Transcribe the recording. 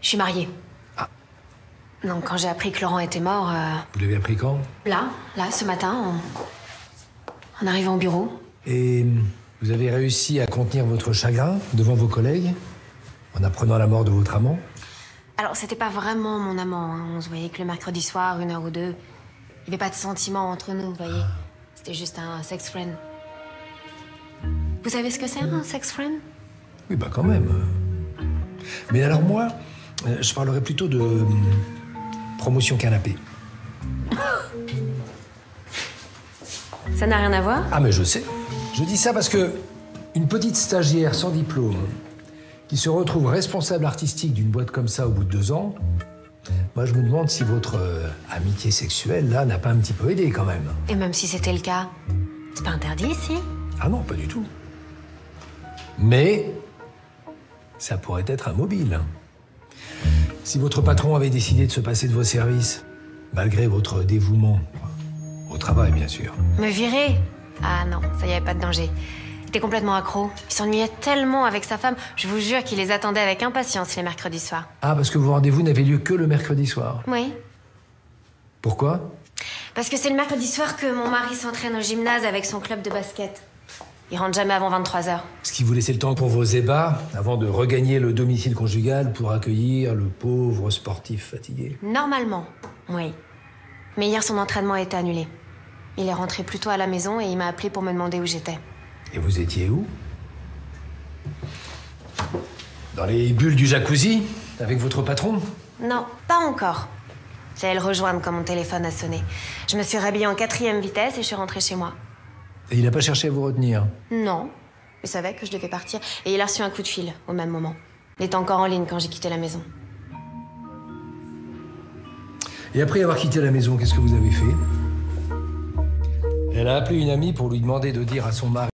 Je suis mariée. Ah. Donc quand j'ai appris que Laurent était mort... Vous l'avez appris quand? Là, ce matin, en arrivant au bureau. Et vous avez réussi à contenir votre chagrin devant vos collègues en apprenant la mort de votre amant? Alors, c'était pas vraiment mon amant, hein. On se voyait que le mercredi soir, 1 heure ou 2. Il n'y avait pas de sentiment entre nous, vous voyez. C'était juste un sex friend. Vous savez ce que c'est, un sex friend? Oui, bah quand même. Mais alors moi, je parlerais plutôt de promotion canapé. Ça n'a rien à voir? Ah, mais je sais. Je dis ça parce que une petite stagiaire sans diplôme qui se retrouve responsable artistique d'une boîte comme ça au bout de 2 ans, moi je me demande si votre amitié sexuelle, là, n'a pas un petit peu aidé quand même. Et même si c'était le cas, c'est pas interdit ici? Ah non, pas du tout. Mais ça pourrait être un mobile. Si votre patron avait décidé de se passer de vos services, malgré votre dévouement, au travail bien sûr. Me virer? Ah non, ça y avait pas de danger. Il était complètement accro. Il s'ennuyait tellement avec sa femme. Je vous jure qu'il les attendait avec impatience les mercredis soirs. Ah, parce que vos rendez-vous n'avaient lieu que le mercredi soir. Oui. Pourquoi? Parce que c'est le mercredi soir que mon mari s'entraîne au gymnase avec son club de basket. Il rentre jamais avant 23h. Ce qui vous laissait le temps pour vos ébats, avant de regagner le domicile conjugal pour accueillir le pauvre sportif fatigué. Normalement, oui. Mais hier, son entraînement a été annulé. Il est rentré plus tôt à la maison et il m'a appelé pour me demander où j'étais. Et vous étiez où? Dans les bulles du jacuzzi? Avec votre patron? Non, pas encore. J'allais le rejoindre quand mon téléphone a sonné. Je me suis rhabillée en 4e vitesse et je suis rentrée chez moi. Et il n'a pas cherché à vous retenir? Non. Il savait que je devais partir et il a reçu un coup de fil au même moment. Il était encore en ligne quand j'ai quitté la maison. Et après avoir quitté la maison, qu'est-ce que vous avez fait? Elle a appelé une amie pour lui demander de dire à son mari